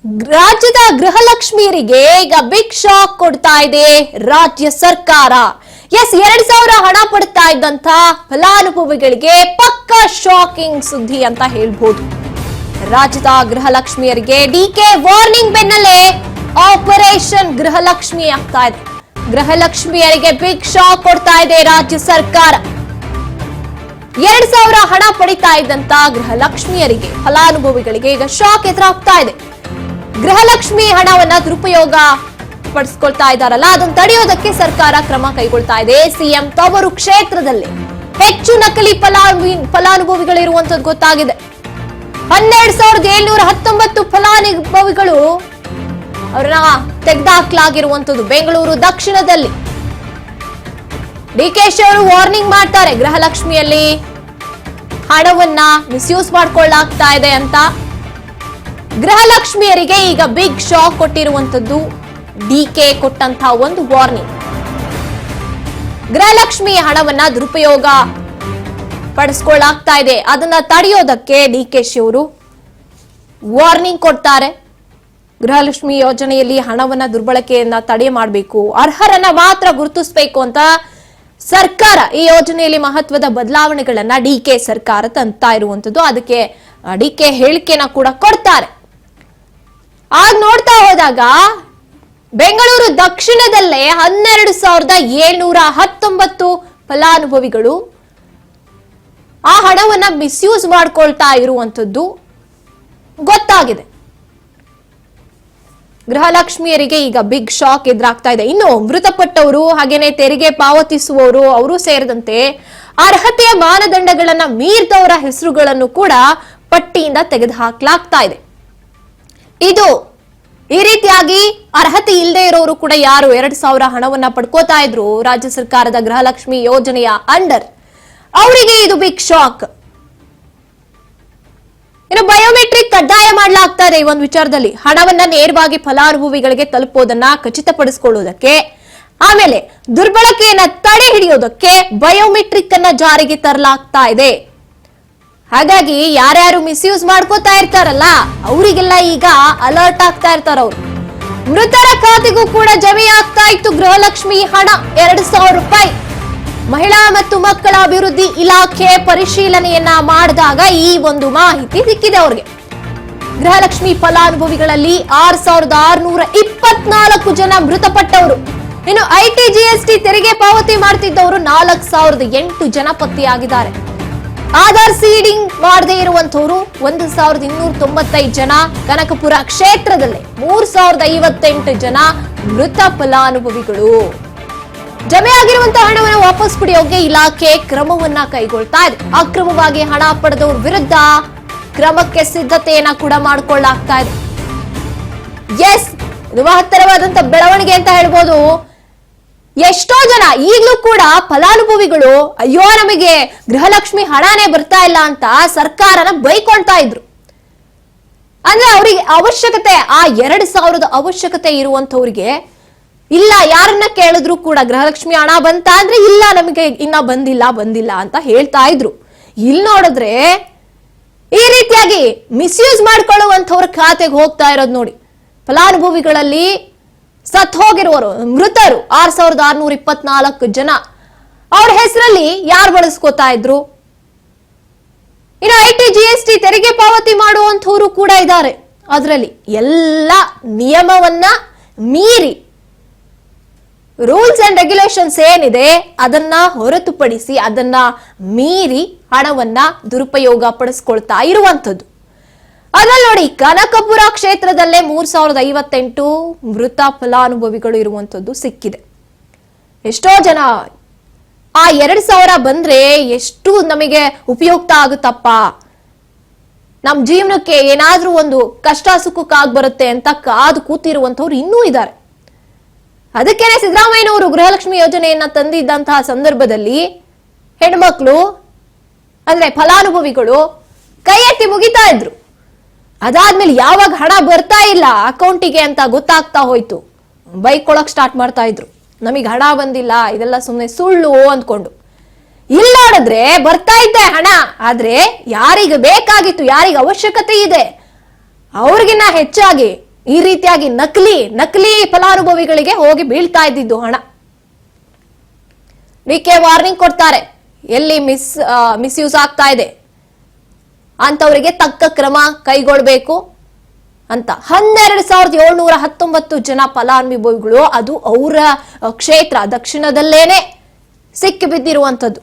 ರಾಜ್ಯದ ಗೃಹಲಕ್ಷ್ಮಿಯರಿಗೆ ಈಗ big shock ಕೊಡ್ತಾ ಇದೆ ರಾಜ್ಯ ಸರ್ಕಾರ. ಎಸ್, 2000 ಹಣ ಪಡ್ತಾ ಇದ್ದಂತ ಫಲಾನುಭವಿಗಳಿಗೆ ಪಕ್ಕಾ ಶಾಕಿಂಗ್ ಸುದ್ದಿ ಅಂತ ಹೇಳ್ಬೋದು. ರಾಜ್ಯದ ಗೃಹಲಕ್ಷ್ಮಿಯರಿಗೆ ಡಿಕೆ ವಾರ್ನಿಂಗ್ ಬೆನ್ನಲ್ಲೇ ಆಪರೇಷನ್ ಗೃಹಲಕ್ಷ್ಮಿ ಆಗ್ತಾ ಇದೆ. ಗೃಹಲಕ್ಷ್ಮಿಯರಿಗೆ ಬಿಗ್ ಶಾಕ್ ಕೊಡ್ತಾ ಇದೆ ರಾಜ್ಯ ಸರ್ಕಾರ. 2000 ಹಣ ಪಡಿತಾ ಇದ್ದಂತ ಗೃಹಲಕ್ಷ್ಮಿಯರಿಗೆ ಫಲಾನುಭವಿಗಳಿಗೆ ಈಗ ಶಾಕ್ ಎದುರಾಗ್ತಾ ಇದೆ. ಗೃಹಲಕ್ಷ್ಮಿ ಹಣವನ್ನ ದುರುಪಯೋಗ ಪಡಿಸ್ಕೊಳ್ತಾ ಇದ್ದಾರಲ್ಲ, ಅದನ್ನು ತಡೆಯೋದಕ್ಕೆ ಸರ್ಕಾರ ಕ್ರಮ ಕೈಗೊಳ್ತಾ ಇದೆ. ಸಿಎಂ ತವರು ಕ್ಷೇತ್ರದಲ್ಲಿ ಹೆಚ್ಚು ನಕಲಿ ಫಲಾನುಭವಿಗಳಿರುವಂತದ್ದು ಗೊತ್ತಾಗಿದೆ. 12,719 ಫಲಾನುಭವಿಗಳು ಅವರನ್ನ ತೆಗೆದುಹಾಕಲಾಗಿರುವಂತದ್ದು ಬೆಂಗಳೂರು ದಕ್ಷಿಣದಲ್ಲಿ. ಡಿಕೆಶಿ ಅವರು ವಾರ್ನಿಂಗ್ ಮಾಡ್ತಾರೆ, ಗೃಹಲಕ್ಷ್ಮಿಯಲ್ಲಿ ಹಣವನ್ನ ಮಿಸ್ಯೂಸ್ ಮಾಡ್ಕೊಳ್ಳಾಗ್ತಾ ಇದೆ ಅಂತ. ಗೃಹಲಕ್ಷ್ಮಿಯರಿಗೆ ಈಗ ಬಿಗ್ ಶಾಕ್ ಕೊಟ್ಟಿರುವಂತದ್ದು ಡಿಕೆ ಕೊಟ್ಟಂತಹ ಒಂದು ವಾರ್ನಿಂಗ್. ಗೃಹಲಕ್ಷ್ಮಿ ಹಣವನ್ನ ದುರುಪಯೋಗ ಪಡಿಸ್ಕೊಳ್ಳಾಗ್ತಾ ಇದೆ, ಅದನ್ನ ತಡೆಯೋದಕ್ಕೆ ಡಿಕೆಶಿ ಅವರು ವಾರ್ನಿಂಗ್ ಕೊಡ್ತಾರೆ. ಗೃಹಲಕ್ಷ್ಮಿ ಯೋಜನೆಯಲ್ಲಿ ಹಣವನ್ನ ದುರ್ಬಳಕೆಯನ್ನ ತಡೆ ಮಾಡಬೇಕು, ಅರ್ಹರನ್ನ ಮಾತ್ರ ಗುರುತಿಸಬೇಕು ಅಂತ ಸರ್ಕಾರ ಈ ಯೋಜನೆಯಲ್ಲಿ ಮಹತ್ವದ ಬದಲಾವಣೆಗಳನ್ನ ಡಿಕೆ ಸರ್ಕಾರ ತಂತಾ ಇರುವಂತದ್ದು. ಅದಕ್ಕೆ ಡಿಕೆ ಹೇಳಿಕೆನ ಕೂಡ ಕೊಡ್ತಾರೆ. ಆಗ ನೋಡ್ತಾ ಹೋದಾಗ ಬೆಂಗಳೂರು ದಕ್ಷಿಣದಲ್ಲೇ 12,719 ಫಲಾನುಭವಿಗಳು ಆ ಹಣವನ್ನ ಮಿಸ್ಯೂಸ್ ಮಾಡ್ಕೊಳ್ತಾ ಇರುವಂತದ್ದು ಗೊತ್ತಾಗಿದೆ. ಗೃಹಲಕ್ಷ್ಮಿಯರಿಗೆ ಈಗ ಬಿಗ್ ಶಾಕ್ ಎದುರಾಗ್ತಾ ಇದೆ. ಇನ್ನು ಮೃತಪಟ್ಟವರು ಹಾಗೇನೆ ತೆರಿಗೆ ಪಾವತಿಸುವವರು ಅವರು ಸೇರಿದಂತೆ ಅರ್ಹತೆಯ ಮಾನದಂಡಗಳನ್ನ ಮೀರಿದವರ ಹೆಸರುಗಳನ್ನು ಕೂಡ ಪಟ್ಟಿಯಿಂದ ತೆಗೆದುಹಾಕಲಾಗ್ತಾ ಇದೆ. ಇದು ಈ ರೀತಿಯಾಗಿ ಅರ್ಹತೆ ಇಲ್ಲದೆ ಇರೋರು ಕೂಡ ಯಾರು 2,000 ಹಣವನ್ನ ಪಡ್ಕೋತಾ ಇದ್ರು ರಾಜ್ಯ ಸರ್ಕಾರದ ಗೃಹಲಕ್ಷ್ಮಿ ಯೋಜನೆಯ ಅಂಡರ್, ಅವರಿಗೆ ಇದು ಬಿಗ್ ಶಾಕ್. ಇನ್ನು ಬಯೋಮೆಟ್ರಿಕ್ ಕಡ್ಡಾಯ ಮಾಡಲಾಗ್ತಾ ಇದೆ ಈ ಒಂದು ವಿಚಾರದಲ್ಲಿ. ಹಣವನ್ನ ನೇರವಾಗಿ ಫಲಾನುಭವಿಗಳಿಗೆ ತಲುಪೋದನ್ನ ಖಚಿತಪಡಿಸಿಕೊಳ್ಳುವುದಕ್ಕೆ, ಆಮೇಲೆ ದುರ್ಬಳಕೆಯನ್ನ ತಡೆ ಹಿಡಿಯೋದಕ್ಕೆ ಬಯೋಮೆಟ್ರಿಕ್ ಅನ್ನ ಜಾರಿಗೆ ತರಲಾಗ್ತಾ ಇದೆ. ಹಾಗಾಗಿ ಯಾರ್ಯಾರು ಮಿಸ್ಯೂಸ್ ಮಾಡ್ಕೋತಾ ಇರ್ತಾರಲ್ಲ ಅವರಿಗೆಲ್ಲ ಈಗ ಅಲರ್ಟ್ ಆಗ್ತಾ ಇರ್ತಾರ. ಅವರು ಮೃತರ ಖಾತೆಗೂ ಕೂಡ ಜಮೆ ಆಗ್ತಾ ಇತ್ತು ಗೃಹಲಕ್ಷ್ಮಿ ಹಣ 2,000 ರೂಪಾಯಿ. ಮಹಿಳಾ ಮತ್ತು ಮಕ್ಕಳ ಅಭಿವೃದ್ಧಿ ಇಲಾಖೆ ಪರಿಶೀಲನೆಯನ್ನ ಮಾಡಿದಾಗ ಈ ಒಂದು ಮಾಹಿತಿ ಸಿಕ್ಕಿದೆ ಅವ್ರಿಗೆ. ಗೃಹಲಕ್ಷ್ಮಿ ಫಲಾನುಭವಿಗಳಲ್ಲಿ 6,624 ಜನ ಮೃತಪಟ್ಟವರು. ಇನ್ನು ಐಟಿ ಜಿಎಸ್ಟಿ ತೆರಿಗೆ ಪಾವತಿ ಮಾಡ್ತಿದ್ದವರು 4,008 ಜನ ಪತ್ತೆಯಾಗಿದ್ದಾರೆ. ಆಧಾರ್ ಸೀಡಿಂಗ್ ಮಾಡದೇ ಇರುವಂತವರು 1,295 ಜನ. ಕನಕಪುರ ಕ್ಷೇತ್ರದಲ್ಲಿ 3,058 ಜನ ಮೃತ ಫಲಾನುಭವಿಗಳು. ಜಮೆ ಆಗಿರುವಂತಹ ಹಣವನ್ನು ವಾಪಸ್ ಪಡೆಯೋಕೆ ಇಲಾಖೆ ಕ್ರಮವನ್ನ ಕೈಗೊಳ್ತಾ ಇದೆ. ಅಕ್ರಮವಾಗಿ ಹಣ ಪಡೆದವರ ವಿರುದ್ಧ ಕ್ರಮಕ್ಕೆ ಸಿದ್ಧತೆಯನ್ನ ಕೂಡ ಮಾಡಿಕೊಳ್ಳಲಾಗ್ತಾ ಇದೆ. ಎಸ್, ಇದು ಮಹತ್ತರವಾದಂತ ಬೆಳವಣಿಗೆ ಅಂತ ಹೇಳ್ಬೋದು. ಎಷ್ಟೋ ಜನ ಈಗಲೂ ಕೂಡ ಫಲಾನುಭವಿಗಳು ಅಯ್ಯೋ ನಮಗೆ ಗೃಹಲಕ್ಷ್ಮಿ ಹಣನೇ ಬರ್ತಾ ಇಲ್ಲ ಅಂತ ಸರ್ಕಾರನ ಬೈಕೊಳ್ತಾ ಇದ್ರು. ಅಂದ್ರೆ ಅವರಿಗೆ ಅವಶ್ಯಕತೆ, ಆ 2,000 ಅವಶ್ಯಕತೆ ಇರುವಂತವ್ರಿಗೆ ಇಲ್ಲ, ಯಾರನ್ನ ಕೇಳಿದ್ರು ಕೂಡ ಗೃಹಲಕ್ಷ್ಮಿ ಹಣ ಬಂತ ಅಂದ್ರೆ ಇಲ್ಲ ನಮಗೆ ಇನ್ನ ಬಂದಿಲ್ಲ ಅಂತ ಹೇಳ್ತಾ ಇದ್ರು. ಇಲ್ಲಿ ನೋಡಿದ್ರೆ ಈ ರೀತಿಯಾಗಿ ಮಿಸ್ಯೂಸ್ ಮಾಡ್ಕೊಳ್ಳುವಂತವ್ರ ಖಾತೆಗೆ ಹೋಗ್ತಾ ಇರೋದು ನೋಡಿ. ಫಲಾನುಭವಿಗಳಲ್ಲಿ ಸತ್ ಹೋಗಿರುವರು ಮೃತರು 6,624 ಜನ. ಅವ್ರ ಹೆಸರಲ್ಲಿ ಯಾರು ಬಳಸ್ಕೋತಾ ಇದ್ರು. ಇನ್ನು ಐಟಿ ಜಿಎಸ್ಟಿ ತೆರಿಗೆ ಪಾವತಿ ಮಾಡುವಂತವ್ರು ಕೂಡ ಇದ್ದಾರೆ. ಅದರಲ್ಲಿ ಎಲ್ಲ ನಿಯಮವನ್ನ ಮೀರಿ ರೂಲ್ಸ್ ಅಂಡ್ ರೆಗ್ಯುಲೇಷನ್ಸ್ ಏನಿದೆ ಅದನ್ನ ಹೊರತುಪಡಿಸಿ ಅದನ್ನ ಮೀರಿ ಹಣವನ್ನ ದುರುಪಯೋಗ ಪಡಿಸ್ಕೊಳ್ತಾ ಇರುವಂತದ್ದು. ಅದ್ರಲ್ಲಿ ನೋಡಿ, ಕನಕಪುರ ಕ್ಷೇತ್ರದಲ್ಲೇ 3,058 ಮೃತ ಫಲಾನುಭವಿಗಳು ಇರುವಂತದ್ದು ಸಿಕ್ಕಿದೆ. ಎಷ್ಟೋ ಜನ ಆ 2,000 ಬಂದ್ರೆ ಎಷ್ಟು ನಮಗೆ ಉಪಯುಕ್ತ ಆಗುತ್ತಪ್ಪ, ನಮ್ ಜೀವನಕ್ಕೆ ಏನಾದ್ರೂ ಒಂದು ಕಷ್ಟ ಸುಖಕ್ಕಾಗಿ ಬರುತ್ತೆ ಅಂತ ಕಾದು ಕೂತಿರುವಂತವ್ರು ಇನ್ನೂ ಇದ್ದಾರೆ. ಅದಕ್ಕೇನೆ ಸಿದ್ದರಾಮಯ್ಯನವರು ಗೃಹಲಕ್ಷ್ಮಿ ಯೋಜನೆಯನ್ನ ತಂದಿದ್ದಂತಹ ಸಂದರ್ಭದಲ್ಲಿ ಹೆಣ್ಮಕ್ಳು ಅಂದ್ರೆ ಫಲಾನುಭವಿಗಳು ಕೈ ಎತ್ತಿ ಮುಗಿತಾ ಇದ್ರು. ಅದಾದ್ಮೇಲೆ ಯಾವಾಗ ಹಣ ಬರ್ತಾ ಇಲ್ಲ ಅಕೌಂಟಿಗೆ ಅಂತ ಗೊತ್ತಾಗ್ತಾ ಹೋಯ್ತು, ಬೈಕೊಳಕ್ ಸ್ಟಾರ್ಟ್ ಮಾಡ್ತಾ ಇದ್ರು, ನಮಗೆ ಹಣ ಬಂದಿಲ್ಲ, ಇದೆಲ್ಲ ಸುಮ್ಮನೆ ಸುಳ್ಳು ಅಂದ್ಕೊಂಡು. ಇಲ್ಲಿ ನೋಡಿದ್ರೆ ಬರ್ತಾ ಇದ್ದೆ ಹಣ, ಆದ್ರೆ ಯಾರಿಗೆ ಬೇಕಾಗಿತ್ತು, ಯಾರಿಗೆ ಅವಶ್ಯಕತೆ ಇದೆ ಅವ್ರಿಗಿನ್ನ ಹೆಚ್ಚಾಗಿ ಈ ರೀತಿಯಾಗಿ ನಕಲಿ ಫಲಾನುಭವಿಗಳಿಗೆ ಹೋಗಿ ಬೀಳ್ತಾ ಇದ್ದಿದ್ದು ಹಣ. ಡಿಕೆ ವಾರ್ನಿಂಗ್ ಕೊಡ್ತಾರೆ, ಎಲ್ಲಿ ಮಿಸ್ಯೂಸ್ ಆಗ್ತಾ ಇದೆ ಅಂತವರಿಗೆ ತಕ್ಕ ಕ್ರಮ ಕೈಗೊಳ್ಳಬೇಕು ಅಂತ. 12,719 ಜನ ಫಲಾನುಭವಿಗಳು, ಅದು ಅವರ ಕ್ಷೇತ್ರ ದಕ್ಷಿಣದಲ್ಲೇನೆ ಸಿಕ್ಕಿ ಬಿದ್ದಿರುವಂತದ್ದು.